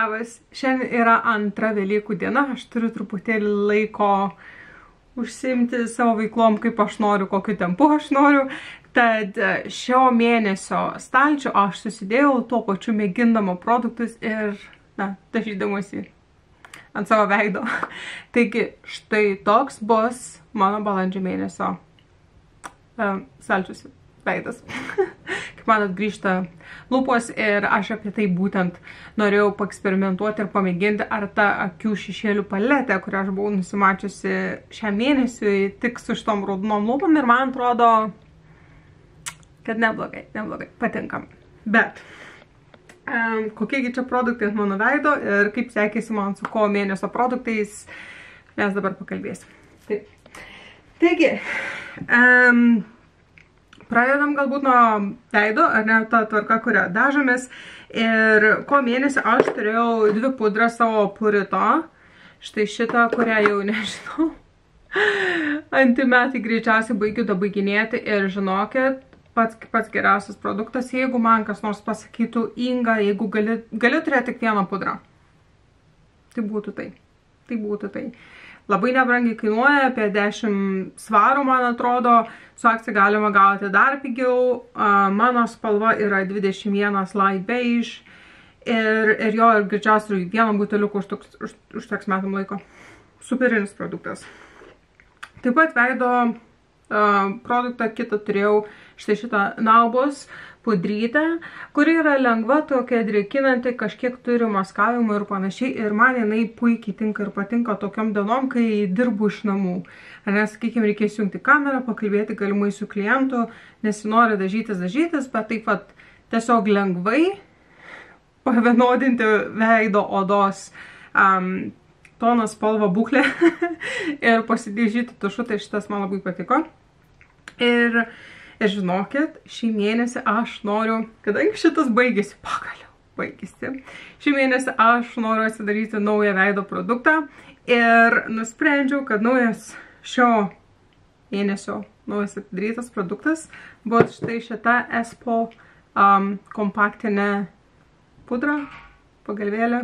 Labas, šiandien yra antra Velykų diena, aš turiu truputėlį laiko užsiimti savo veiklom, kaip aš noriu, kokiu tempu aš noriu. Tad šio mėnesio stalčių aš susidėjau tuo pačiu mėgindama produktus ir, dažydamusi ant savo veido. Taigi, štai toks bus mano balandžio mėnesio stalčius veidas. Kaip manot, grįžta lūpos ir aš apie tai būtent norėjau paeksperimentuoti ir pamėginti, ar ta akių šešėlių paletė, kurią aš buvau nusimačiusi šiam mėnesiui, tik su šitom raudonom lūpom ir man atrodo, kad neblogai, patinkam. Bet kokiegi čia produktai ant mano veido ir kaip sekėsi man su kovo mėnesio produktais, mes dabar pakalbėsim. Taigi, pradedam galbūt nuo veido, ar ne ta tvarka, kurią dažomės. Ir ko mėnesį aš turėjau 2 pudras savo Purito. Štai šitą, kurią jau nežinau. Antimetai greičiausiai baigiu dabaiginėti ir žinokit, pats geriausias produktas, jeigu man kas nors pasakytų, Inga, jeigu gali turėti tik vieną pudrą. Tai būtų tai. Labai nebrangiai kainuoja, apie 10 svarų, man atrodo, su akcija galima gauti dar pigiau. Mano spalva yra 21 light beige ir jo ir greičiausiai vieną buteliuką užteks metam laiko. Superinis produktas. Taip pat veido produktą kitą turėjau štai šitą Naubos pudrytę, kuri yra lengva, tokia drėkinanti, kažkiek turi maskavimo ir panašiai. Ir man jinai puikiai tinka ir patinka tokiom dienom, kai dirbu iš namų. Nes, sakykime, reikės jungti kamerą, pakalbėti galimai su klientu, nesinori dažytis, bet taip pat tiesiog lengvai pavienodinti veido odos toną, spalvą, būklę ir pasidėžyti tušu, tai šitas man labai patiko. Ir žinokit, šį mėnesį aš noriu, kadangi šitas baigėsi, pagaliau baigėsi, šį mėnesį aš noriu atsidaryti naują veido produktą ir nusprendžiau, kad šio mėnesio naujas atidarytas produktas bus štai šita Espo kompaktinė pudra, pagalvėlė.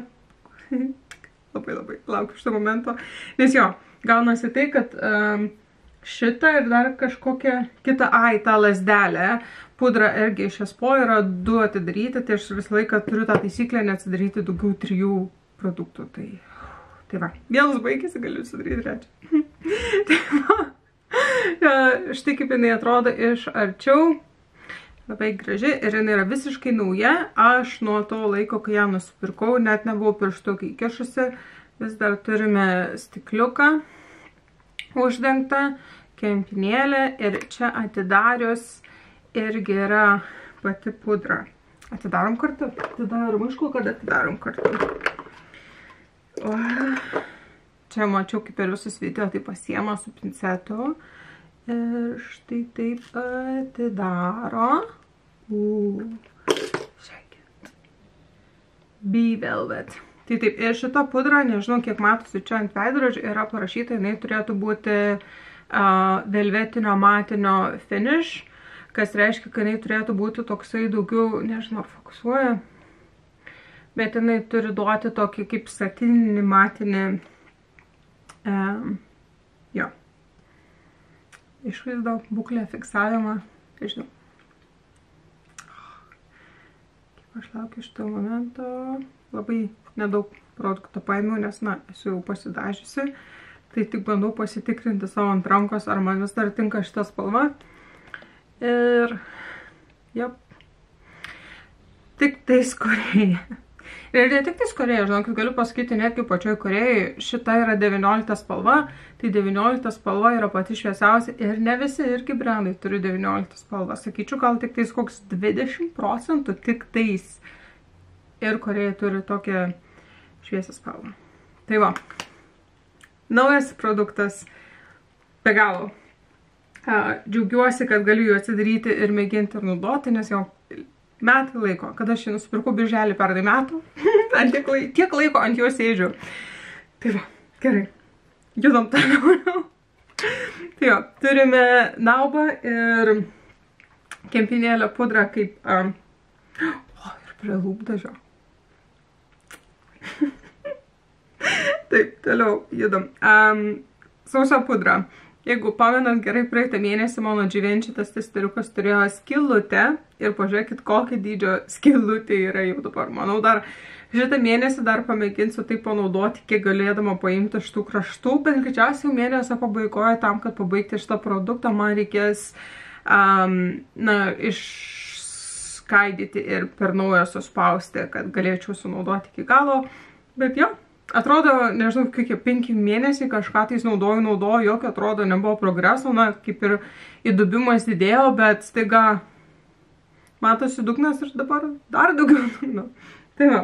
Labai laukiu šito momento, nes jo, gaunasi tai, kad šitą ir dar kažkokią kitą, tą lasdelę, pudra irgi iš Espo yra 2 atidaryti, tai aš visą laiką turiu tą taisyklę neatsidaryti daugiau 3 produktų, tai va, vienas baigėsi, galiu atsidaryti 3. Tai va, štai kaip jinai atrodo iš arčiau, labai graži ir jinai yra visiškai nauja, aš nuo to laiko, kai ją nusipirkau, net nebuvau pirštukai įkišusi, vis dar turime stikliuką uždengtą, kempinėlę ir čia atidarius irgi yra pati pudra. Atidarom kartu? Atidarom, aišku, kad atidarom kartu. Čia mačiau, kaip ir visus video, tai pasiema su pincetu. Ir štai taip atidaro. Žiūrėkit. Bee Velvet. Tai taip, ir šita pudra, nežinau, kiek matosi čia ant veidrodžio, yra parašyta, jinai turėtų būti velvetinio matinio finish, kas reiškia, kad jinai turėtų būti toksai daugiau, nežinau, ar fokusuoja, bet jinai turi duoti tokį kaip satininį matinį, jo, išvaizdą, būklę, fiksavimą, nežinau. Kaip aš laukiu šito momento, labai nedaug produkto paėmiau, nes, esu jau pasidažiusi, tai tik bandau pasitikrinti savo ant rankos, ar man vis dar tinka šita spalva. Ir, tik tais Korėja. Ir ne tik tais Korėja, žinokit, galiu pasakyti, netgi pačioj Korėjai, šita yra 19 spalva, tai 19 spalva yra pati šviesiausia ir ne visi irgi brandai turi 19 spalvą. Sakyčiau, gal tik tais koks 20% tik tais. Ir Korėja turi tokią šviesią spalvą. Tai va, naujas produktas, be galo. Džiaugiuosi, kad galiu jų atsidaryti ir mėginti ir naudoti, nes jau metai laiko, kada aš jį nusipirkau birželį pernai metų, tiek laiko ant jo sėdžiu. Tai va, gerai, judam toliau. Tai jo, turime Naubą ir kempinėlę pudrą kaip ir prie lūpdažio. Taip, toliau judam. Sausio pudra. Jeigu pamenat gerai, praeitą mėnesį mano dživenčitas testeriukas turėjo skylutę ir pažiūrėkit, kokio dydžio skylutė yra jau dabar. Manau, dar šitą mėnesį dar pamėginsiu tai panaudoti, kiek galėdama paimti iš tų kraštų, bet greičiausiai jau mėnesio pabaigoje tam, kad pabaigti šitą produktą, man reikės išskaidyti ir per naują suspausti, kad galėčiau sunaudoti iki galo. Bet jo. Atrodo, nežinau, kokie 5 mėnesiai kažką tais naudoju, jokio atrodo nebuvo progreso, na, kaip ir įdubimas didėjo, bet staiga matosi dugnas ir dabar dar daugiau dugno. Tai va,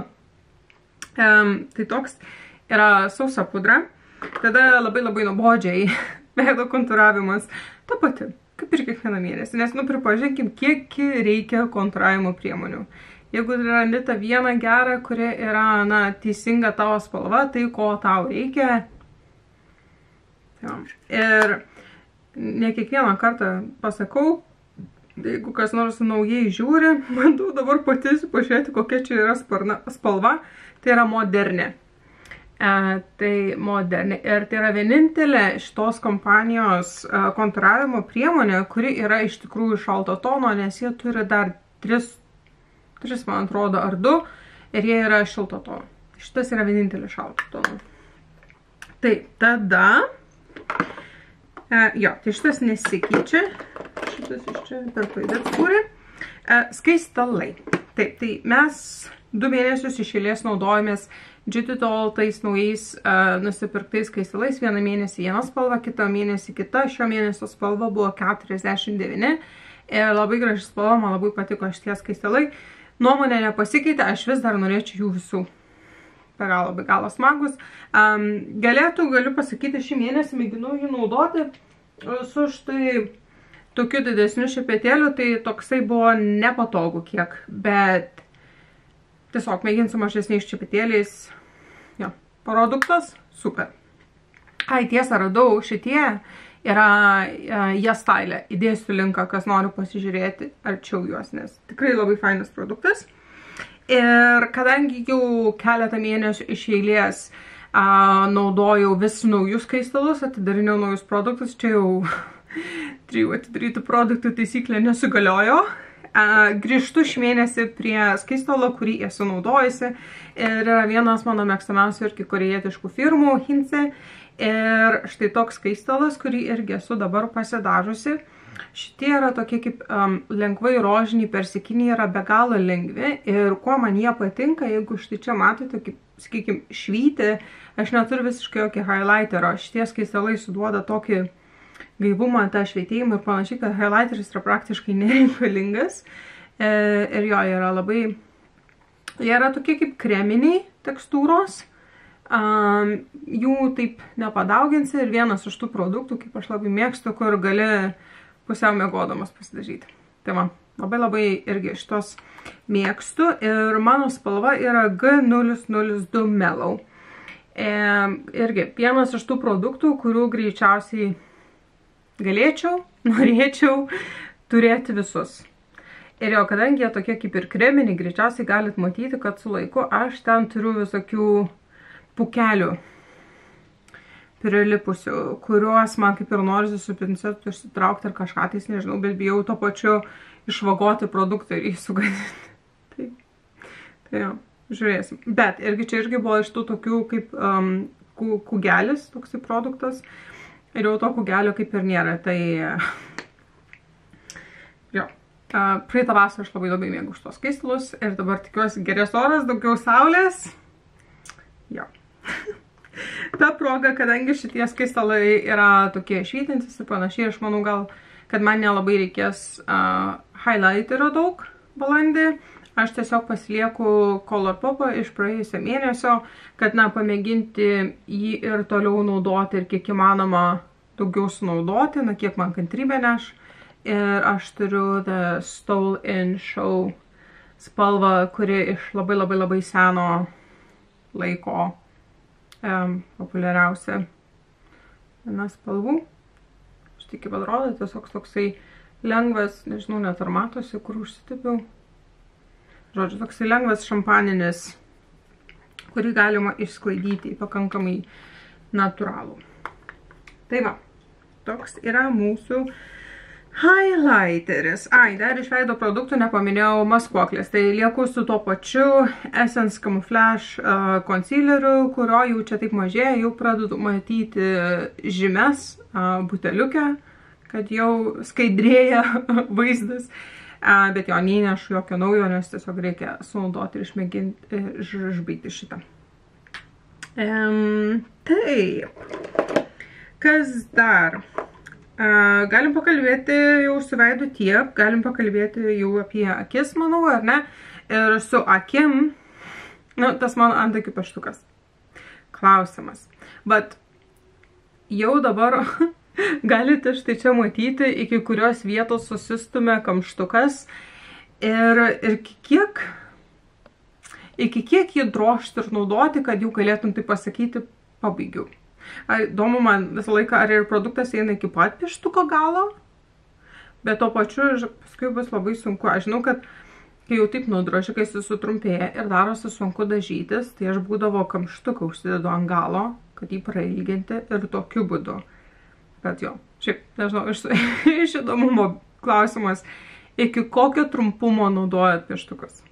tai toks yra sausa pudra, tada labai nuobodžiai veido kontūravimas, ta pati, kaip ir kiekvieną mėnesį, nes, nu, pripažinkim, kiek reikia kontūravimo priemonių. Jeigu randi tą vieną gerą, kuri yra, na, teisinga tavo spalva, tai ko tau reikia. Ir ne kiekvieną kartą pasakau, jeigu kas nors naujai žiūri, bandau dabar pati pažiūrėti, kokia čia yra spalva, tai yra moderni. Tai moderni. Ir tai yra vienintelė šitos kompanijos kontūravimo priemonė, kuri yra iš tikrųjų šalto tono, nes jie turi dar 3, man atrodo, ar 2, ir jie yra šilto tono. Šitas yra vienintelis šalto tono. Tai tada, jo, tai šitas nesikeičia. Šitas iš čia per klaidą atskūrė. Skaistalai. Taip, tai mes 2 mėnesius iš eilės naudojomės Gititol tais naujais nusipirktais skaistalais. Vieną mėnesį viena spalva, kitą mėnesį kita. Šio mėnesio spalva buvo 49. Ir labai graži spalva, man labai patiko šitie skaistalai. Nuomonė nepasikeitė, aš vis dar norėčiau jų visų. Be galo smagus. Galiu pasakyti, šį mėnesį mėginau jį naudoti su štai tokiu didesniu šepetėliu, tai toksai buvo nepatogu kiek, bet tiesiog mėginsiu mažesniais šepetėliais. Jo, produktas super. Tiesą radau, šitie yra Jestyle. Įdėsiu linką, kas nori pasižiūrėti arčiau juos, nes tikrai labai fainas produktas. Ir kadangi jau keletą mėnesių iš eilės naudojau vis naujus skaistalus, atidarinėjau naujus produktus, čia jau 3 atidarytų produktų taisyklė nesugaliojo. Grįžtu šį mėnesį prie skaistalo, kurį esu naudojusi. Ir yra vienas mano mėgstamiausių irgi korėjietiškų firmų, Hinze. Ir štai toks skaistalas, kurį irgi esu dabar pasidažusi. Šitie yra tokie kaip lengvai rožiniai, persikiniai, yra be galo lengvi. Ir kuo man jie patinka, jeigu štai čia matote, kaip, sakykime, švyti, aš neturiu visiškai jokį highlightero. Šitie skaistalai suduoda tokį gaivumą, tą šveitėjimą ir panašiai, kad highlighteris yra praktiškai nereikalingas. Ir jo, jie yra tokie kaip kreminiai tekstūros. Jų taip nepadauginsi ir vienas iš tų produktų, kaip aš labai mėgstu, kur gali pusiau miegodamas pasidažyti. Tai man labai irgi šitos mėgstu ir mano spalva yra G002 Mellow. Irgi vienas iš tų produktų, kurių greičiausiai norėčiau turėti visus. Ir jo, kadangi jie tokie kaip ir kreminiai, greičiausiai galit matyti, kad su laiku aš ten turiu visokių pūkelių prilipusių, kuriuos man kaip ir norisi su pincetu išsitraukti ar kažką tais, nežinau, bet bijau to pačiu išvagoti produktą ir jį sugadinti. Tai jo, žiūrėsim. Bet irgi buvo iš tų tokių kaip kugelis, toksai produktas, ir jau to kugelio kaip ir nėra, tai jo. Praeitą vasarą aš labai mėgau šitos skaistalus ir dabar tikiuosi gerės oras, daugiau saulės. Jo. Ta proga, kadangi šitie skaistalai yra tokie švytintis ir panašiai, aš manau gal, kad man nelabai reikės highlighterio daug balandį. Aš tiesiog pasilieku Colourpopą iš praėjusio mėnesio, kad, na, pamėginti jį ir toliau naudoti ir kiek įmanoma daugiau sunaudoti, na, kiek man kantrybė neš. Ir aš turiu The Stole In Show spalvą, kuri iš labai seno laiko populiariausia viena spalvų. Aš tik kaip atrodo, tiesiog toksai lengvas, nežinau, net ar matosi, kur užsitipiau. Žodžiu, toksai lengvas šampaninis kurį galima išsklaidyti pakankamai natūralų. Tai va, toks yra mūsų highlighteris. Dar iš veido produktų nepaminėjau maskuoklės. Tai lieku su tuo pačiu Essence Camouflage concealeriu, kurio jau čia taip mažėja, jau pradedu matyti žymes buteliuke, kad jau skaidrėja vaizdas. Bet jo neįnešu jokio naujo, nes tiesiog reikia sunaudoti ir išmėginti išbaigti šitą. Taip, kas dar? Galim pakalbėti jau su veidu tiek, galim pakalbėti jau apie akis, manau, ar ne? Ir su akim, tas mano antakių peštukas. Klausimas. Bet jau dabar galite štai čia matyti, iki kurios vietos susistumė kamštukas ir iki kiek jį drožti ir naudoti, kad jau galėtum tai pasakyti, pabaigiau. Įdomu man visą laiką, ar ir produktas eina iki pat pieštuko galo, bet to pačiu paskui bus labai sunku. Aš žinau, kad kai jau taip nudroži, kai jis sutrumpėja ir darosi sunku dažytis, tai aš būdavo kamštuką užsidedu ant galo, kad jį prailginti ir tokiu būdu. Bet jo, šiaip, nežinau, iš įdomumo klausimas, iki kokio trumpumo naudojat pieštukus?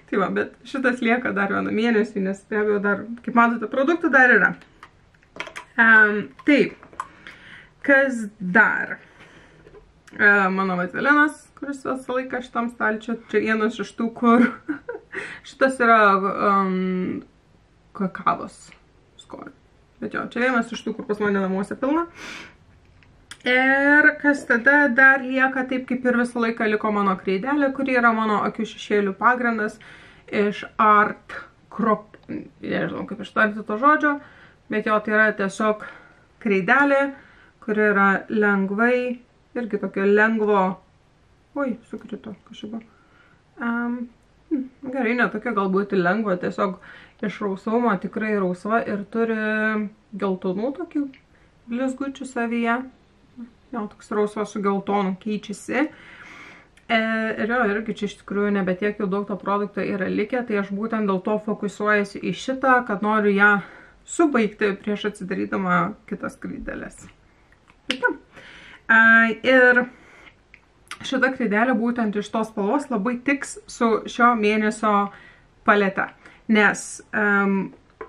Tai va, bet šitas lieka dar vieną mėnesį, nes be abejo dar, kaip matote, produktų dar yra. Taip, kas dar? Mano vatelinas, kuris visą laiką šitam stalčiu, čia vienas iš tų, kur šitas yra kakavos skonio. Bet jo, čia vienas iš tų, kur pas mane namuose pilna. Ir kas tada dar lieka taip, kaip ir visą laiką liko mano kreidelė, kuri yra mano akių šešėlių pagrindas iš Art Crop, nežinau kaip ištarti to žodžio, bet jo tai yra tiesiog kreidelė, kuri yra lengvai, irgi tokio lengvo, oi, sukrito kažkaip. Gerai, ne tokia galbūt lengva, tiesiog iš rausvumo tikrai rausva ir turi geltonų tokių blizgučių savyje. Jau toks rausvas su geltonu keičiasi. Ir jo, irgi čia iš tikrųjų nebetiek jau daug to produkto yra likę, tai aš būtent dėl to fokusuojasi į šitą, kad noriu ją subaigti prieš atsidarydama kitas kreidelės. Ir šita kreidelė būtent iš tos spalvos labai tiks su šio mėnesio palete, nes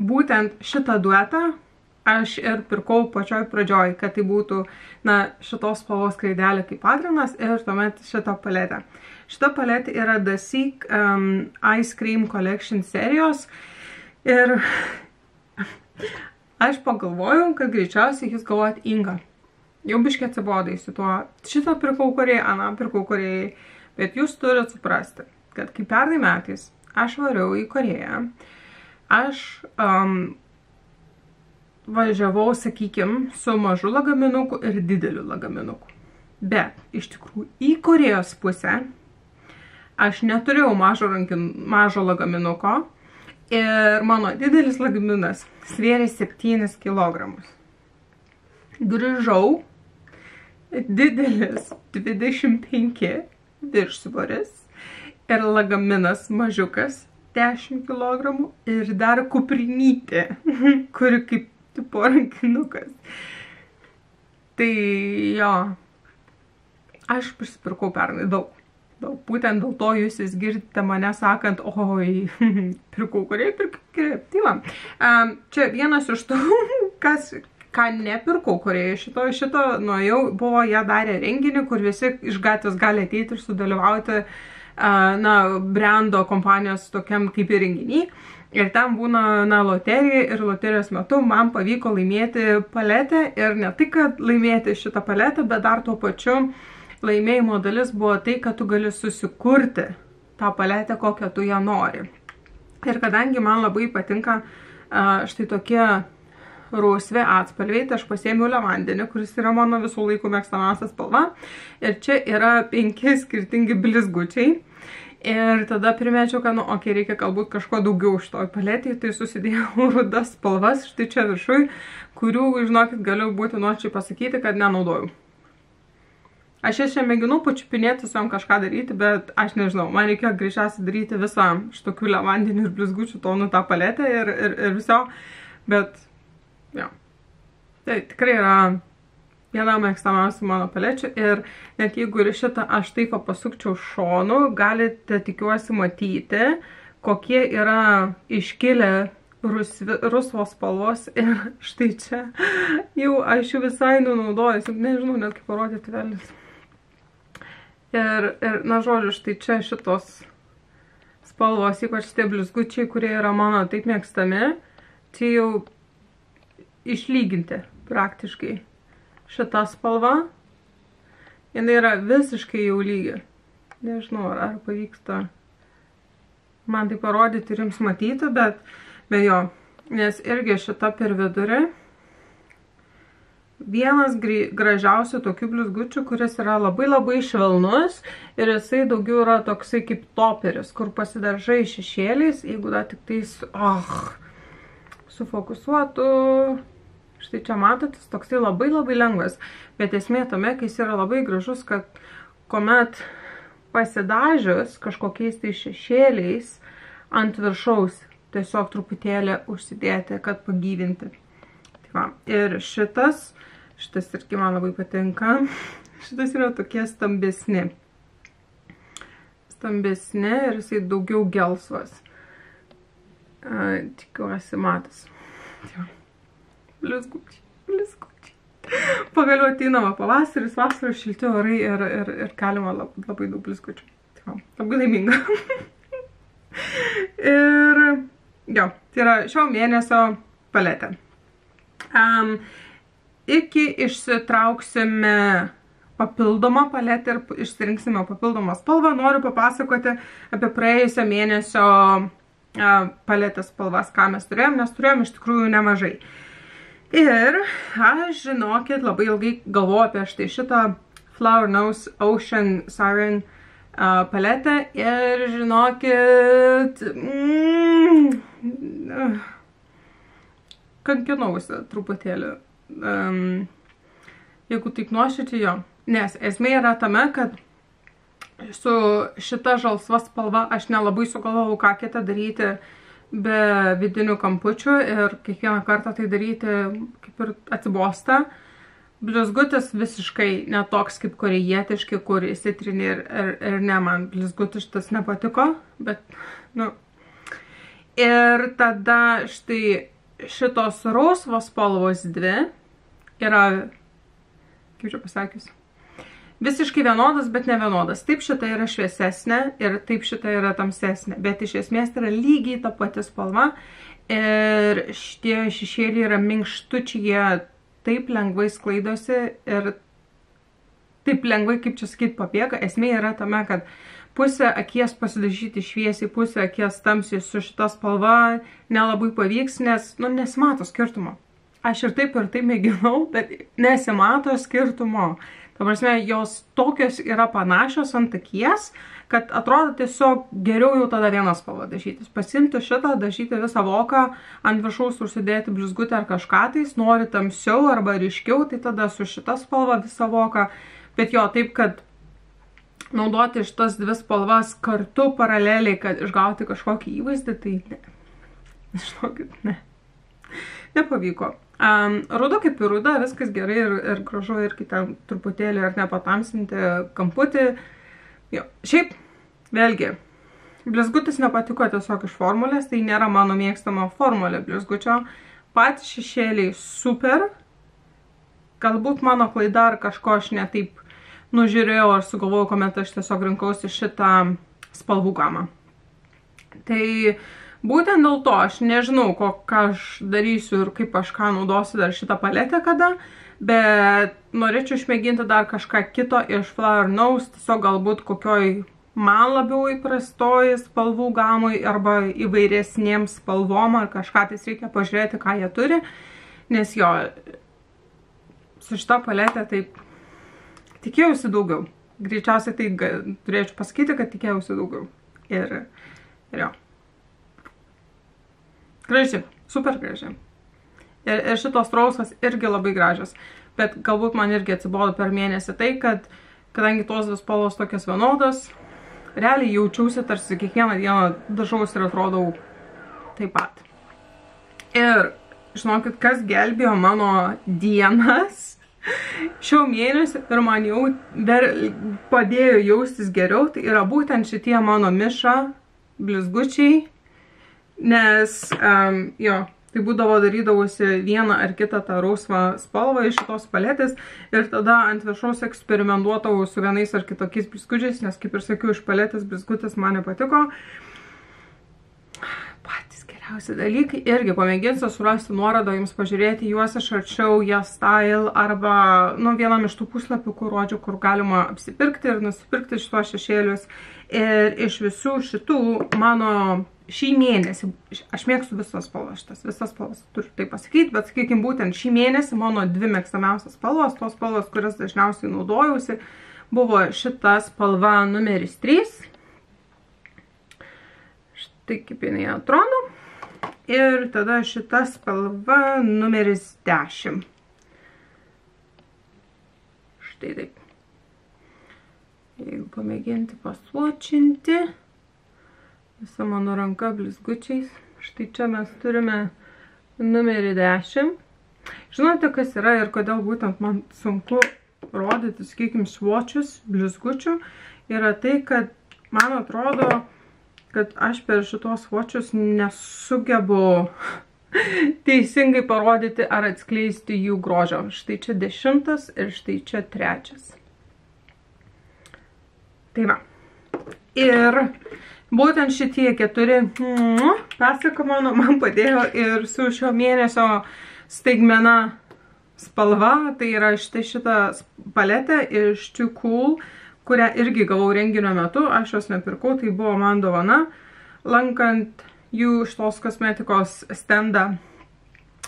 būtent šitą duetą aš ir pirkau pačioj pradžioj, kad tai būtų šitos spalvos kreidelė kaip pagrindas ir tuomet šitą paletę. Šita paletė yra The Seek Ice Cream Collection serijos ir aš pagalvojau, kad greičiausiai jūs galvojat Inga. Jau biškai atsibodai su tuo. Šitą pirkau Korėjai, aną pirkau Korėjai, bet jūs turit suprasti, kad kaip pernai metais aš variau į Korėją, aš važiavau, sakykim, su mažu lagaminuku ir dideliu lagaminuku. Bet, iš tikrųjų, į Korėjos pusę aš neturėjau mažo lagaminuko ir mano didelis lagaminas svėrė 7 kilogramus. Grįžau, didelis 25 viršsvoris ir lagaminas mažiukas 10 kilogramų ir dar kuprinytė, kuri kaip tipo rankinukas. Tai jo, aš prisipirkau pernai daug. Būtent dėl to jūs girdite mane sakant, oi, pirkau Korėjai, tai va. Čia vienas iš tų, ką nepirkau Korėjai, šito nuėjau, buvo jie darė renginį, kur visi iš gatvės gali ateiti ir sudalyvauti brando kompanijos tokiam kaip ir renginy. Ir ten būna loterija ir loterijos metu man pavyko laimėti paletę ir ne tai, kad laimėti šitą paletę, bet dar tuo pačiu laimėjimo dalis buvo tai, kad tu gali susikurti tą paletę, kokią tu ją nori. Ir kadangi man labai patinka štai tokie rausvi atspalviai, tai aš pasiėmiau levandinį, kuris yra mano visų laikų mėgstamiausia spalva. Ir čia yra 5 skirtingi blizgučiai. Ir tada primečiau, kad, reikia galbūt kažko daugiau iš toj paletėje, tai susidėjau rudas spalvas, štai čia viršui, kurių, žinokit, galiu būti nuoširdžiai pasakyti, kad nenaudojau. Aš čia mėginu pačiupinėti su jom kažką daryti, bet aš nežinau, man reikėjo greičiausiai daryti visą šitokių levandinių ir blizgučių tonų tą paletę ir viso, bet, jo, tai tikrai yra viena mėgstamiausių mano palečių ir net jeigu ir šitą aš taip pasukčiau šonu, galite tikiuosi matyti, kokie yra iškilę rusvos spalvos ir štai čia jau aš jų visai nenaudojusi, nežinau net kaip parodyti velnis. Ir na žodžiu, štai čia šitos spalvos, ypač tie blizgučiai, kurie yra mano taip mėgstami, čia jau išlyginti praktiškai šitą spalvą. Jinai yra visiškai jau lygi. Nežinau, ar pavyksta man tai parodyti ir jums matyti, bet jo, nes irgi šita per vidurį. Vienas gražiausių tokių blizgučių, kuris yra labai švelnus ir jisai daugiau yra toksai kaip toperis, kur pasidaržai šešėliais, jeigu da tik tais, sufokusuotų, štai čia matote, toksai labai lengvas, bet esmė tame, kai jis yra labai gražus, kad kuomet pasidažius kažkokiais tai šešėliais ant viršaus tiesiog truputėlį užsidėti, kad pagyvinti. Tai va, ir šitas irgi man labai patinka. Šitas yra tokie stambesni. Stambesni ir jisai daugiau gelsvas. Tikiuosi matas. Blizgučiai. Pagaliau ateinama pavasaris, vasaros šilti orai ir galima labai daug blizgučių. Labai laiminga. Ir jo, tai yra šio mėnesio paletė. Iki išsitrauksime papildomą paletę ir išsirinksime papildomą spalvą, noriu papasakoti apie praėjusio mėnesio paletės spalvas, ką mes turėjom, nes turėjom iš tikrųjų nemažai. Ir aš, žinokit, labai ilgai galvoju apie štai šitą Flower Nose Ocean Siren paletę ir, žinokit, kankinausi truputėlį. Jeigu taip nuoširdžiai, jo. Nes esmė yra tame, kad su šita žalsva spalva aš nelabai sugalvojau, ką kitą daryti be vidinių kampučių ir kiekvieną kartą tai daryti kaip ir atsibosta. Blizgutis visiškai netoks kaip korejietiški, kur įsitrini ir ne, man blizgutis šitas nepatiko, bet, nu. Ir tada štai šitos rausvos spalvos dvi yra, kaip čia pasakius, visiškai vienodas, bet ne vienodas. Taip šita yra šviesesnė ir taip šita yra tamsesnė, bet iš esmės tai yra lygiai ta pati spalva ir šitie šešėliai yra minkštučiai, jie taip lengvai sklaidosi ir taip lengvai, kaip čia sakyt, pabėga. Esmė yra tame, kad pusę akies pasidažyti šviesiai, pusę akies tamsiai su šita spalva nelabai pavyks, nes, nu, nesimato skirtumo. Aš ir taip mėginau, bet nesimato skirtumo. Ta prasme, jos tokios yra panašios ant akies, kad atrodo tiesiog geriau jau tada vieną spalvą dažytis. Pasimti šitą, dažyti visą voką, ant viršaus užsidėti blizgutę ar kažką tais, nori tamsiau arba ryškiau, tai tada su šita spalva visą voką. Bet jo, taip, kad naudoti šitas dvi spalvas kartu paraleliai, kad išgauti kažkokį įvaizdį, tai ne. Žinokit, ne. Nepavyko. Ruda kaip ir ruda, viskas gerai ir gražu irgi ten truputėlį ar nepatamsinti kamputį. Jo. Šiaip, vėlgi, blizgutis nepatiko tiesiog iš formulės, tai nėra mano mėgstama formulė blizgučio. Patys šešėliai super. Galbūt mano klaida ar kažko aš netaip nužiūrėjau ar sugalvojau, kuomet aš tiesiog rinkausi šitą spalvų gamą. Tai būtent dėl to aš nežinau, ką aš darysiu ir kaip aš ką naudosiu dar šitą paletę kada, bet norėčiau išmėginti dar kažką kito iš Flower Nose, tiesiog galbūt kokioj man labiau įprastoj spalvų gamai arba įvairesnėms spalvom ar kažką tais reikia pažiūrėti, ką jie turi, nes jo, su šita paletė taip tikėjausi daugiau. Greičiausiai tai turėčiau pasakyti, kad tikėjausi daugiau. Ir jo. Graži, super graži. Ir šitos rausvos irgi labai gražios. Bet galbūt man irgi atsibodo per mėnesį tai, kad kadangi tos dvi spalvos tokios vienodos, realiai jaučiausi tarsi kiekvieną dieną dažaus ir atrodau taip pat. Ir žinokit, kas gelbėjo mano dienas šio mėnesio ir man jau padėjo jaustis geriau, tai yra būtent šitie mano Miša blizgučiai, nes tai būdavo darydavosi vieną ar kitą tą rausvą spalvą iš šitos paletės ir tada ant viršaus eksperimentuodavau su vienais ar kitokiais blizgučiais, nes kaip ir sakiau, iš paletės blizgutis man nepatiko. Patys geriausi dalykai. Irgi pamėginsiu surasti nuorodą jums pažiūrėti juos iš arčiau YesStyle arba vienam iš tų puslapių, kur rodžiu, kur galima apsipirkti ir nusipirkti šitos šešėlius. Ir iš visų šitų mano šį mėnesį, aš mėgstu visas spalvas, visas spalvas turiu tai pasakyti, bet sakykime būtent šį mėnesį mano dvi mėgstamiausias spalvos, tos spalvos, kurias dažniausiai naudojausi, buvo šita spalva numeris 3. Štai kaip jinai atrodo. Ir tada šita spalva numeris 10. Štai taip. Jeigu pamėginti pasvočinti, visa mano ranka blizgučiais. Štai čia mes turime numerį 10. Žinote, kas yra ir kodėl būtent man sunku rodyti, sakykime, svočius blizgučių, yra tai, kad man atrodo, kad aš per šitos svočius nesugebu teisingai parodyti ar atskleisti jų grožio. Štai čia 10 ir štai čia 3. Tai va. Ir būtent šitie 4 pasaka man padėjo ir su šio mėnesio staigmena spalva. Tai yra šitą paletę iš Too Cool, kurią irgi gavau renginio metu. Aš jos nepirkau, tai buvo man dovana, lankant jų šitos kosmetikos stendą.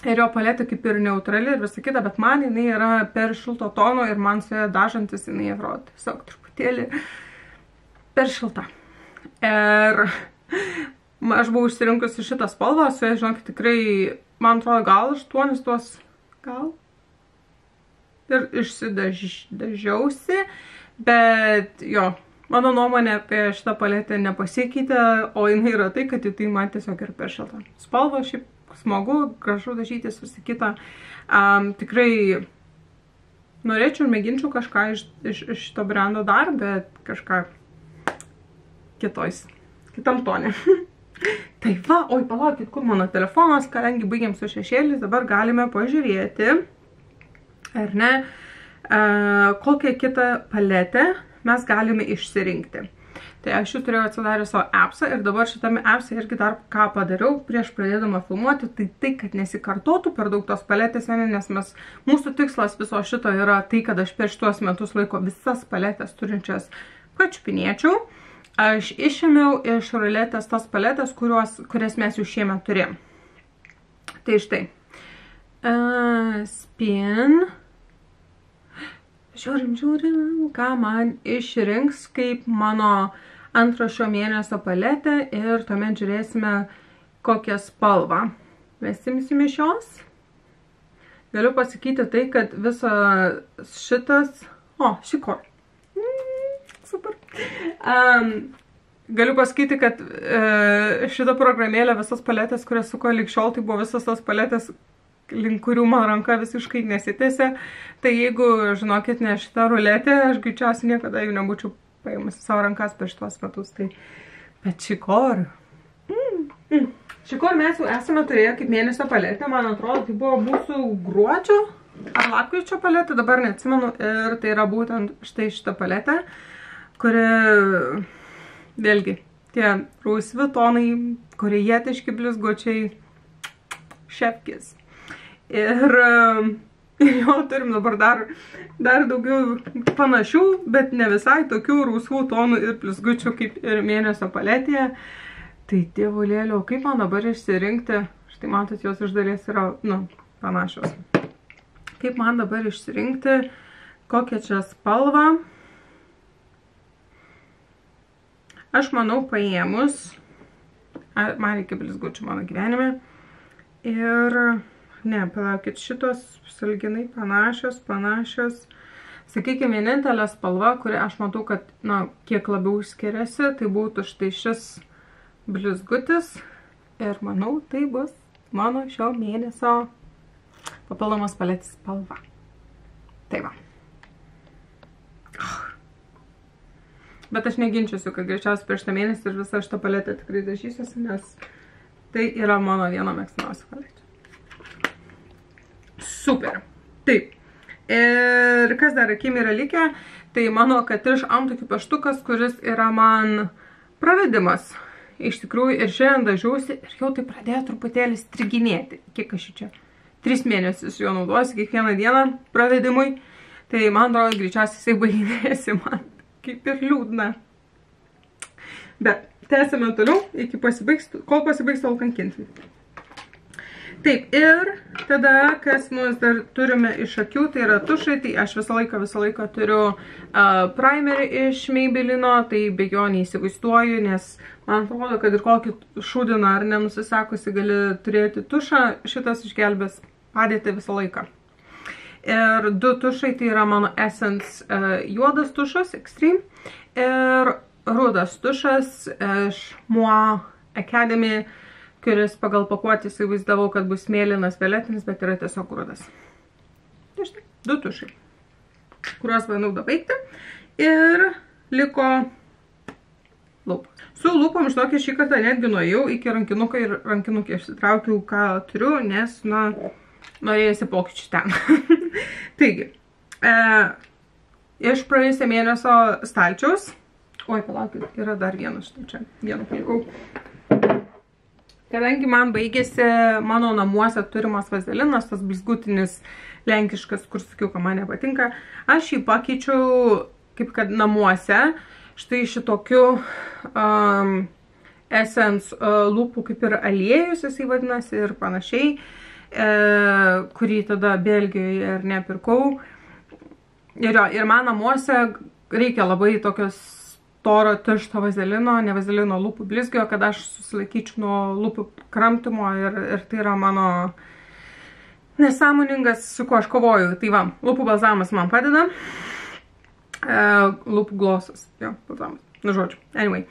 Ir jo paletė kaip ir neutrali ir visa kita, bet man jinai yra per šilto tono ir man su ją dažantis jinai atrodo tiesiog truputėlį per šilta. Ir aš buvau išsirinkusi šitą spalvą, su ją, žinokit, tikrai, man atrodo, gal 8 tuos, gal. Ir išsidažiausi, bet jo, mano nuomonė apie šitą paletę nepasikeitė, o jinai yra tai, kad tai man tiesiog ir per šilta. Spalva šiaip smagu, gražu dažytis, visą kitą. Tikrai norėčiau ir mėginčiau kažką iš šito brando dar, bet kažką kitam tone. Tai va, oi, palaukit, kur mano telefonas, kadangi baigiam su šešėlis, dabar galime pažiūrėti, ar ne, kokią kitą paletę mes galime išsirinkti. Tai aš jau turėjau atsidarę savo appsą ir dabar šitame appse irgi dar ką padariau prieš pradėdama filmuoti, tai kad nesikartotų per daug tos paletės, nes mūsų tikslas viso šito yra tai, kad aš per šitos metus laiko visas paletės turinčias pačiupinėčiau. Aš išėmiau iš ruletės tas paletės, kurias mes jau šiemet turėjom. Tai štai. Spin. Žiūrim, ką man išrinks kaip mano antro šio mėnesio paletę ir tuomet žiūrėsime, kokią spalvą mes imsime iš jos. Galiu pasakyti tai, kad visas šitas... šikor. Super. Galiu pasakyti, kad šitą programėlę visas paletės, kurias suko lig šiol, tai buvo visas tas paletės, link kurių man ranka visiškai nesitėse. Tai jeigu, žinokit, ne šitą ruletę, aš greičiausiai niekada jau nebūčiau paėmusi savo rankas per šitos metus. Tai... Bet šikor. Šikor mes jau esame turėję kaip mėnesio paletę, man atrodo, tai buvo mūsų gruodžio ar lapkričio paletė, dabar neatsimenu. Ir tai yra būtent štai šitą paletę, kuri, vėlgi, tie rausvi tonai, korėjietiški blizgučiai, šefkis. Ir jo turim dabar dar daugiau panašių, bet ne visai tokių rausvų tonų ir blizgučių kaip ir mėnesio paletėje. Tai dievulėliau, kaip man dabar išsirinkti, štai matot, jos iš dalies yra, panašios. Kaip man dabar išsirinkti, kokią čia spalvą. Aš manau paėmus, man reikia blizgučių mano gyvenime, ir, ne, palaukit, šitos salginai panašios, Sakykime, vienintelė spalva, kuri aš matau, kad, na, kiek labiau skiriasi, tai būtų štai šis blizgutis. Ir manau, tai bus mano šio mėnesio papildomas paletės spalva. Tai va. Bet aš neginčiuosiu, kad greičiausiai prieš tą mėnesį ir visą šitą paletę tikrai dažysiuosi, nes tai yra mano viena mėgstamiausia paletė. Super. Taip. Ir kas dar akim yra likę, tai mano Katiš antakių pieštukas, kuris yra man pravedimas. Iš tikrųjų, ir šiandien dažiausi ir jau tai pradėjo truputėlį striginėti. Kiek aš čia? 3 mėnesius jo naudosi kiekvieną dieną pravedimui. Tai man atrodo, greičiausiai jisai baigėsi man. Kaip ir liūdna. Bet tęsime toliau, kol pasibaigs, tol kankinsim. Taip, ir tada, kas mums dar turime iš akių, tai yra tušai, tai aš visą laiką turiu primerį iš Maybellino, tai be jo neįsivaizduoju, nes man atrodo, kad ir kokį šūdiną ar nenusisekusi gali turėti tušą, šitas išgelbės padėti visą laiką. Ir 2 tušai, tai yra mano Essence juodas tušas, Extreme, ir rudas tušas iš Moi Academy, kuris pagal pakuotį įsivaizdavau, kad bus mėlynas, violetinis, bet yra tiesiog rudas. Tai štai, 2 tušai, kuriuos bandau dabaigti. Ir liko lūpos. Su lūpom, žinokit, šį kartą netgi nuėjau iki rankinuką ir rankinukį išsitraukiau, ką turiu, nes, na, norėjusi pokyčių ten. Taigi, iš praėjusio mėnesio stalčiaus, oi, palaukit, yra dar vienas, štai čia, vieną palikau. Kadangi man baigėsi mano namuose turimas vazelinas, tas blizgutinis lenkiškas, kur sakiau, kad man nepatinka, aš jį pakeičiau, kaip kad namuose, štai šitokiu Essence lūpų kaip ir aliejus, jisai vadinasi ir panašiai, kurį tada Belgijoje ir nepirkau. Ir man namuose reikia labai tokios storo tiršto vazelino, ne vazelino lūpų blizgio, kad aš susilaikyčiau nuo lūpų kramtymo ir tai yra mano nesąmoningas, su kuo aš kovoju. Tai va, lūpų balzamas man padeda. Lūpų glosas, jo, balzamas. Nu, žodžiu, anyway.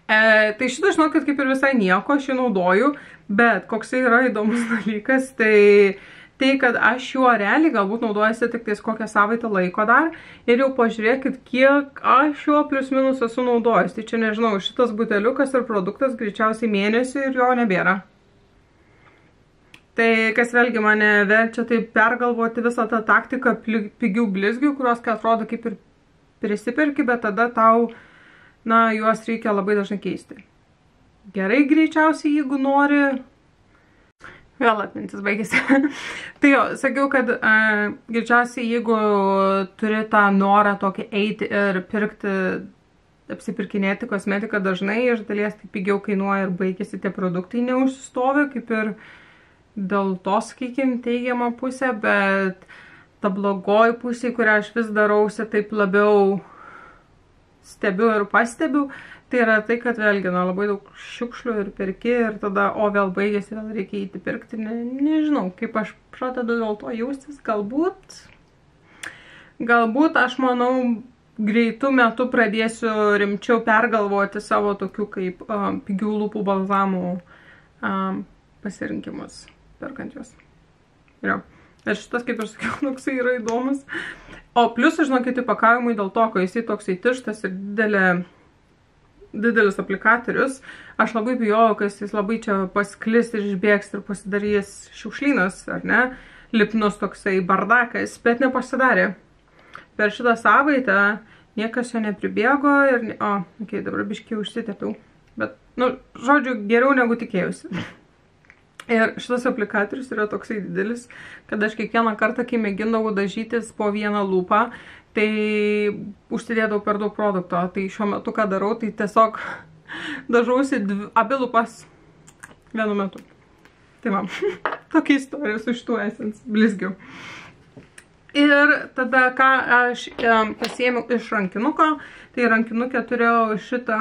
Tai šitą, žinokit, kaip ir visai nieko, aš jį naudoju, bet koksai yra įdomus dalykas, tai, kad aš juo realiai galbūt naudojasi tik tais kokią savaitę laiko dar ir jau pažiūrėkit, kiek aš juo plius minus esu naudojus. Tai čia nežinau, šitas buteliukas ir produktas greičiausiai mėnesį ir jo nebėra. Tai kas vėlgi mane verčia taip pergalvoti visą tą taktiką pigių blizgių, kurios, kai atrodo, kaip ir prisipirki, bet tada tau, na, juos reikia labai dažnai keisti. Gerai greičiausiai, jeigu nori... Vėl atmintis baigėsi. Tai jo, sakiau, kad greičiausiai, jeigu turi tą norą tokį eiti ir pirkti, apsipirkinėti kosmetiką dažnai, iš dalies tai pigiau kainuoja ir baigėsi tie produktai neužsistovi, kaip ir dėl to, sakykim, teigiama pusė, bet ta blogoji pusė, kurią aš vis darausi, taip labiau stebiu ir pastebiu, tai yra tai, kad vėlgi, na, labai daug šiukšlių ir perki ir tada, o vėl baigėsi, vėl reikia įti pirkti, nežinau, kaip aš pradedu dėl to jaustis, galbūt aš manau, greitų metų pradėsiu rimčiau pergalvoti savo tokių kaip pigių lūpų balzamų pasirinkimus, perkant juos. Ir šitas, kaip ir sakiau, toksai yra įdomus. O plius, žinokit, įpakavimui dėl to, kad jisai toksai tirštas ir didelis aplikatorius, aš labai bijojau, kad jis labai čia pasklis ir išbėgs ir pasidarys šiukšlynas, ar ne, lipnus toksai bardakas, bet nepasidarė. Per šitą savaitę niekas jo nepribėgo ir... okei, dabar biškiai užsitepiau. Bet, nu, žodžiu, geriau negu tikėjusi. Ir šitas aplikatorius yra toksai didelis, kad aš kiekvieną kartą, kai mėgindavau dažytis po vieną lūpą, tai užsidėdavau per daug produkto. Tai šiuo metu, ką darau, tai tiesiog dažausi abi lūpas vienu metu. Tai man, tokia istorija su šitų Essence blizgių. Ir tada, ką aš pasiėmiau iš rankinuko, tai rankinukę turėjau šitą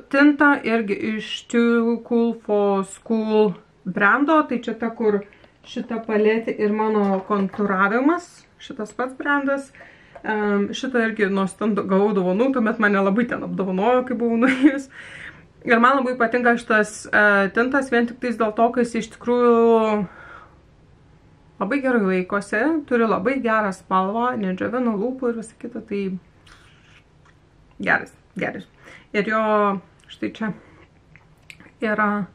tintą irgi iš Too Cool for School brando, tai čia ta, kur šita paletė ir mano kontūravimas, šitas pats brandas. Šitą irgi nuo stendo gavau dovanų, tuomet mane labai ten apdovanojo, kai buvau nuėjus. Ir man labai patinka šitas tintas, vien tik tais dėl to, kad jis iš tikrųjų labai gerai laikosi, turi labai gerą spalvą, nedžiovina lūpų ir visą kitą, tai geras. Ir jo, štai čia yra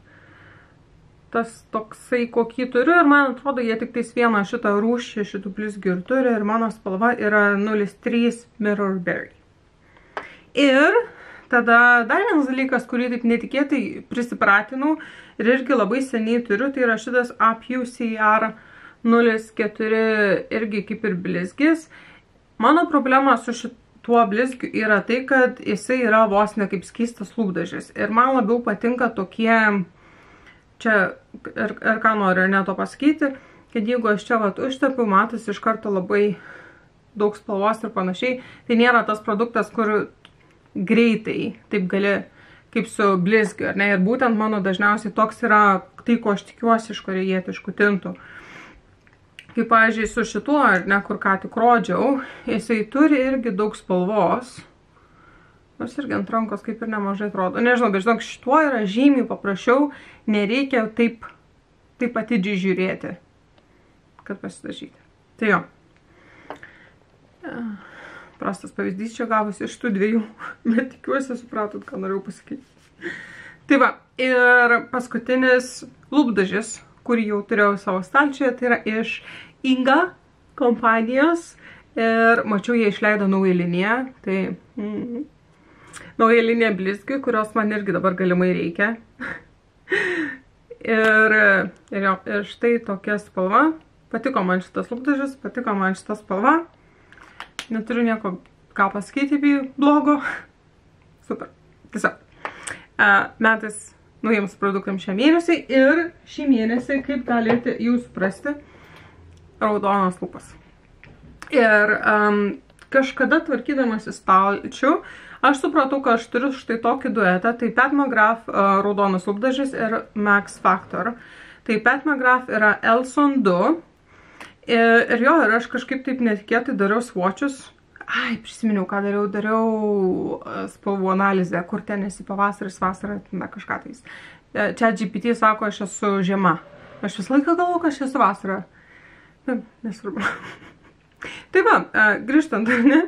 tas toksai, kokį turiu, ir man atrodo, jie tik tais vieną šitą rūšį, šitų blizgių ir turi, ir mano spalva yra 03 Mirror Berry. Ir tada dar vienas dalykas, kurį taip netikėtai prisipratinau ir irgi labai seniai turiu, tai yra šitas APUCR 04 irgi kaip ir blizgis. Mano problema su šituo blizgiu yra tai, kad jisai yra vos ne kaip skystas lūpdažis. Ir man labiau patinka tokie, čia ir ką noriu ne to pasakyti, kad jeigu aš čia vat užtepiu, matosi iš karto labai daug spalvos ir panašiai. Tai nėra tas produktas, kur greitai taip gali, kaip su blizgiu, ar ne? Ir būtent mano dažniausiai toks yra tai, ko aš tikiuosi iš korejietiškų tintų. Kaip, pavyzdžiui, su šituo, ar ne, kur ką tik rodžiau, jisai turi irgi daug spalvos. Nors irgi ant rankos kaip ir nemažai atrodo. Nežinau, bet žinok, šituo yra žymiai paprasčiau, nereikia taip atidžiai žiūrėti, kad pasidažyti. Tai jo. Prastas pavyzdys čia gavosi iš tų dviejų, bet tikiuosi supratot, ką norėjau pasakyti. Tai va, ir paskutinis lūpdažis, kurį jau turėjau savo stalčiuje, tai yra iš Inga kompanijos ir mačiau, jie išleido naują liniją, tai naują liniją blizgių, kurios man irgi dabar galimai reikia. Ir štai tokia spalva. Patiko man šitas lūpdažis, patiko man šita spalva. Neturiu nieko ką pasakyti apie blogo. Super. Tiesiog. Metas naujiems produktams šią mėnesį ir šį mėnesį, kaip galite jau suprasti, raudonas lūpas. Ir kažkada tvarkydamasi stalčių, aš supratau, kad aš turiu štai tokį duetą, tai Pat McGrath raudonas lūpdažis ir Max Factor. Tai Pat McGrath yra Elson 2. Ir jo, ir aš kažkaip taip netikėtai dariau swatchus. Prisiminiau, ką dariau spalvų analizę, kur ten esi pavasaris, vasara, na kažką tais. Čia GPT sako, aš esu žiema. Aš visą laiką galvoju, kad aš esu vasara. Nesvarbu. Tai va, grįžtant, ar ne?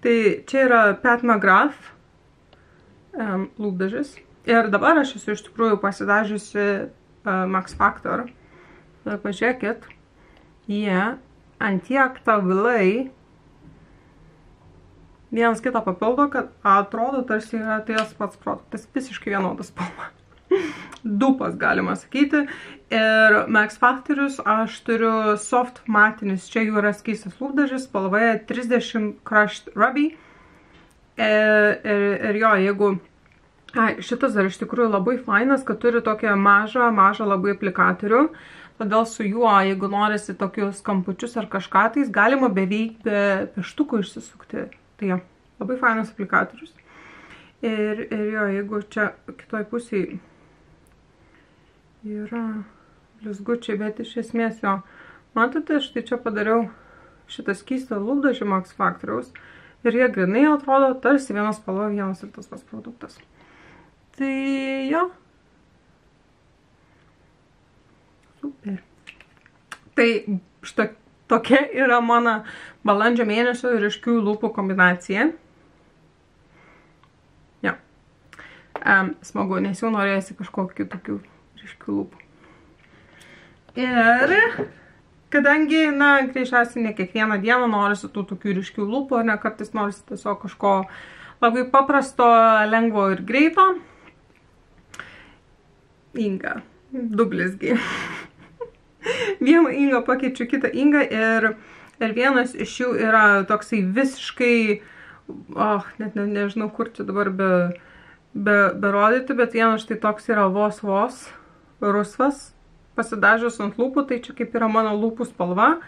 Tai čia yra Pat McGrath lūpdažis. Ir dabar aš esu iš tikrųjų pasidažiusi Max Factor. Pažiūrėkit, jie antiek tobulai vienas kitą papildo, kad atrodo tarsi yra tas pats produktas, visiškai vienodas spalva. Dupas, galima sakyti. Ir Max Factorius aš turiu soft matinis, čia jau yra skystas lūpdažis, spalvoje 30 Crushed Ruby. Ir jo, jeigu... šitas dar iš tikrųjų labai fainas, kad turi tokią mažą labai aplikatorių. Todėl su juo, jeigu norisi tokius kampučius ar kažką, tai galima beveik be pieštukų išsisukti. Tai jo, labai fainas aplikatorius. Ir jo, jeigu čia kitoj pusėje yra blizgučiai, bet iš esmės jo. Matote, štai čia padariau šitą skystą lūpdažį Max Factoriaus ir jie grinai atrodo tarsi vienas spalva, vienas ir tas pats produktas. Tai jo. Super. Tai štai tokia yra mano balandžio mėnesio ryškių lūpų kombinacija. Jo. Smagu, nes jau norėjusi kažkokių tokių ryškių lūpų. Ir kadangi, na, greičiausiai ne kiekvieną dieną norisi tų tokių ryškių lūpų, ne kartais norisi tiesiog kažko labai paprasto, lengvo ir greito. Inga. Du blizgiai. Vieną Ingą pakeičiu kitą Ingą ir vienas iš jų yra toksai visiškai, net nežinau, kur čia dabar berodyti, bet vienas štai toks yra vos rusvas, pasidažius ant lūpų, tai čia kaip yra mano lūpų spalva,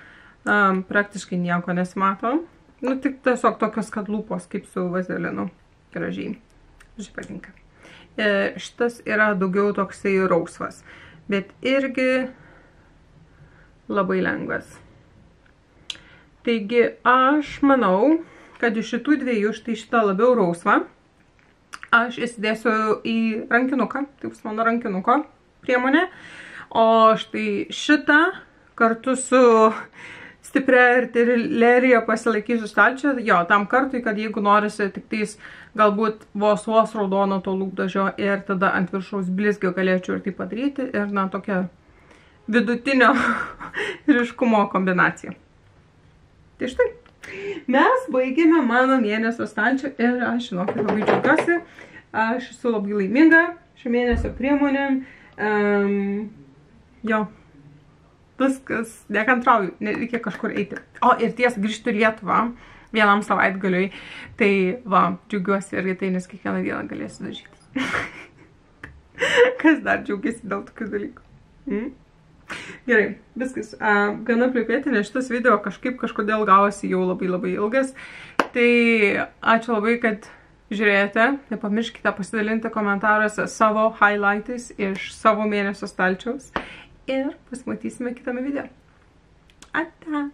praktiškai nieko nesimato. Nu, tik tiesiog tokios, kad lūpos kaip su vazelinu, gražiai. Žiūrėk, patinka. Šitas yra daugiau toksai rausvas, bet irgi labai lengvas. Taigi aš manau, kad iš šitų dviejų, štai šitą labiau rausvą, aš įsidėsiu į rankinuką, tai bus mano rankinuko priemonė, o štai šitą kartu su stipria artilerija pasilaikysiu stalčią, jo, tam kartui, kad jeigu norisi tik tais galbūt vos raudono to lūpdažio ir tada ant viršaus blizgio galėčiau ir tai padaryti ir, na, tokia vidutinio ryškumo kombinacija. Tai štai, mes baigėme mano mėnesio stalčių ir aš, žinokit, labai džiaugiuosi, aš esu labai laiminga šio mėnesio priemonėm, jo. Viskas, nekantrauju, nereikia kažkur eiti. O, ir tiesa, grįžtu į Lietuvą vienam savaitgaliui, tai va, džiaugiuosi irgi tai, nes kiekvieną dieną galėsiu dažyti. Kas dar džiaugiasi dėl tokių dalykų? Gerai, viskas. Gana plepėti, nes šitas video kažkodėl gavosi jau labai ilgas. Tai ačiū labai, kad žiūrėjote. Nepamirškite pasidalinti komentaruose savo highlightais iš savo mėnesio stalčiaus. Ir pasimatysime kitame video. Ate!